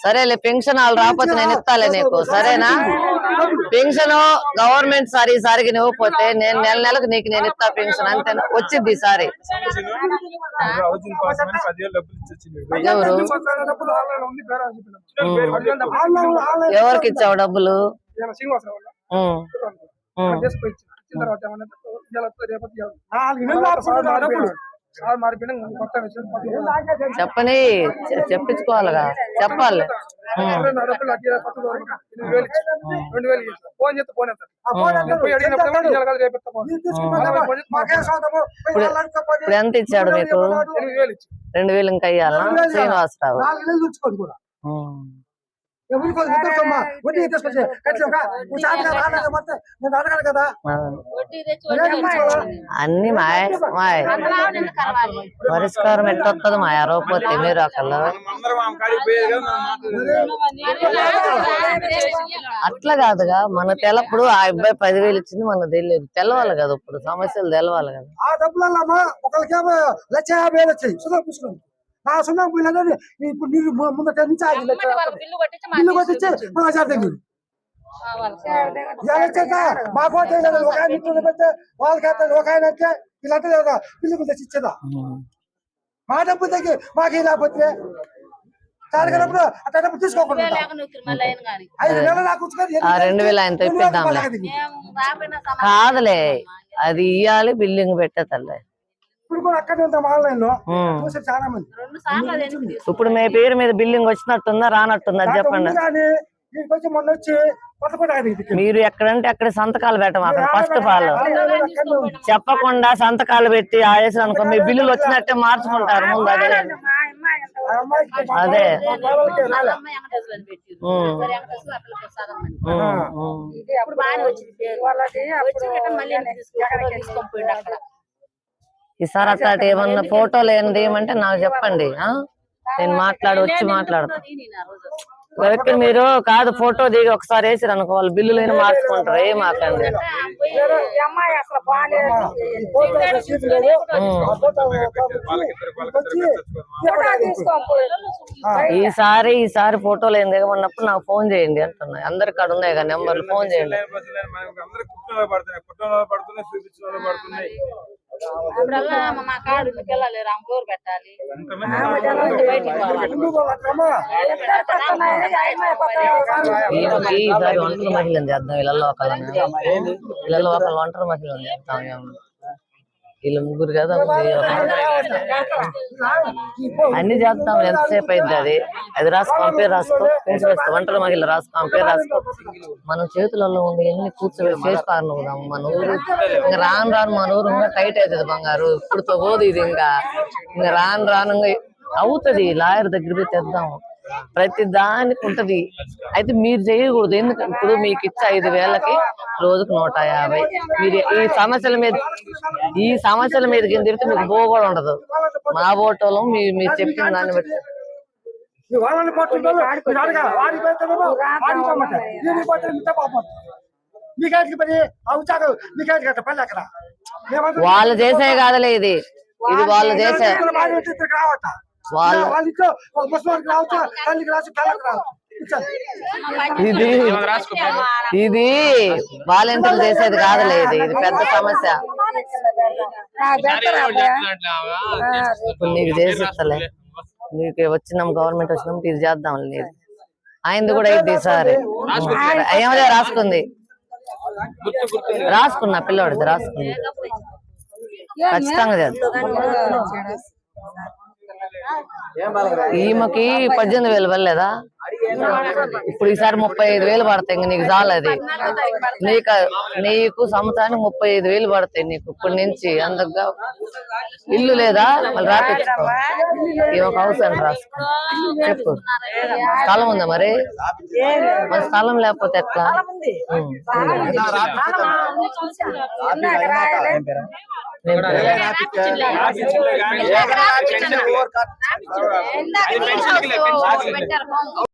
సరేలే పెన్షన్ వాళ్ళు రాకపోతే నేను ఇస్తాలే నీకు, సరేనా? పెన్షన్ గవర్నమెంట్ ఈసారికి ఇవ్వకపోతే నేను నెల నెలకు నీకు నేను ఇస్తా పెన్షన్, అంతేనా? వచ్చింది ఈసారి. ఎవరు ఎవరికి ఇచ్చావు డబ్బులు? చెప్పని చెప్పించుకోవాలిగా, చెప్పాలి. ఇప్పుడు ఎంత ఇచ్చాడు మీకు? 2000 ఇంకా ఇయ్యాలనా శ్రీనివాసరావు? అన్ని మాయ పరిష్కారం ఎట్టొస్తుంది మాయ అరవపోతే మీరు అక్కడ అట్లా కాదుగా. మన తెలప్పుడు ఆ అబ్బాయి 10,000 ఇచ్చింది మనకు తెలియదు, తెలవాలి కదా, ఇప్పుడు సమస్యలు తెలవాలి కదా. ఇప్పుడు నీరు ముందట నుంచి బిల్లు కొట్టించి మాకు వాళ్ళకి ఒక ఆయన అంటే వీళ్ళంటే లేదా బిల్లు ముందు ఇచ్చేదా? మా డబ్బు తగ్గి మాకు లేకపోతే తారగనప్పుడు అట్టప్పుడు తీసుకోకుండా 2000 ఆయన తెప్పిద్దాం కాదులే, అది ఇయ్యాలి బిల్డింగ్ పెట్టేతల్లే. ఇప్పుడు మీ పేరు మీద బిల్డింగ్ వచ్చినట్టుందా రానట్టుందా చెప్పండి. మీరు ఎక్కడంటే అక్కడ సంతకాలు పెట్టము, అక్కడ ఫస్ట్ ఆఫ్ ఆల్ చెప్పకుండా సంతకాలు పెట్టి ఆయేసి అనుకో మీ బిల్లులు వచ్చినట్టే మార్చుకుంటారు ముందు. అదే ఈసారి అట్లా ఏమన్నా ఫోటోలు ఏంది ఏమంటే నాకు చెప్పండి, నేను వచ్చి మాట్లాడతా. ఎవరికి మీరు కాదు ఫోటో దిగి ఒకసారి వేసిరు అనుకో వాళ్ళు బిల్లులు మార్చుకుంటారు. ఏం మాట్లాడండి. ఈసారి ఫోటోలు ఏం దిగమన్నప్పుడు నాకు ఫోన్ చేయండి అంటున్నా. అందరికి కాడ ఉన్నాయి కదా నెంబర్లు, ఫోన్ చేయండి. ఈసారి ఒంటరి మహిళను చేద్దాం, ఇళ్ళల్లో ఒకళ్ళు ఒంటరి మహిళను చేద్దాం. వీళ్ళు ముగ్గురు కదా అన్ని చేద్దాం. ఎంతసేపు అయింది అది రాసుకో, పేరు రాసుకో, పెన్షన్ వేసుకో, ఒంటరి మహిళ రాసుకో, పేరు రాసుకో. మన చేతులలో ఉంది ఎన్ని కూర్చోబెట్టి చేసి పారినవుదాం. మన ఊరు ఇంకా రాను మన ఊరు ఇంకా టైట్ అవుతుంది బంగారు. ఇప్పుడుతో పోదు ఇది, ఇంకా రాను అవుతుంది. లాయర్ దగ్గర పోయి తెద్దాం, ప్రతి దానికి ఉంటది. అయితే మీరు చేయకూడదు, ఎందుకంటే ఇప్పుడు మీకు ఇచ్చే 5,000కి రోజుకు 150. మీరు ఈ సమస్యల మీద కింద తిరిగితే మీకు బో కూడా ఉండదు. మా ఓటోలో మీరు చెప్పిన దాన్ని బట్టి వాళ్ళు చేసే కాదులే, ఇది వాళ్ళు చేసే ఇది వాలంటీర్లు చేసేది కాదులే, ఇది పెద్ద సమస్య. ఇప్పుడు నీకు చేసిస్తలే, నీకు వచ్చినాం గవర్నమెంట్ వచ్చినాం ఇది చేద్దాం. లేదు ఆయనది కూడా ఇది ఈసారి ఏమదే రాసుకున్నా పిల్లవాడిది రాసుకుంది ఖచ్చితంగా చేద్దాం. ఈమెకి 18,000 వెళ్ళలేదా? ఇప్పుడు ఈసారి 35,000 పడతాయి. ఇంక నీకు చాలు. అది నీకు సంవత్సరానికి 35,000 పడతాయి నీకు ఇప్పటి నుంచి. అందుకు ఇల్లు లేదా మళ్ళీ రాపించుకో. ఈ ఒక హౌస్ అని రాసుకో. చెప్పు, స్థలం ఉందా మరి? మరి స్థలం లేకపోతే ఎట్లా?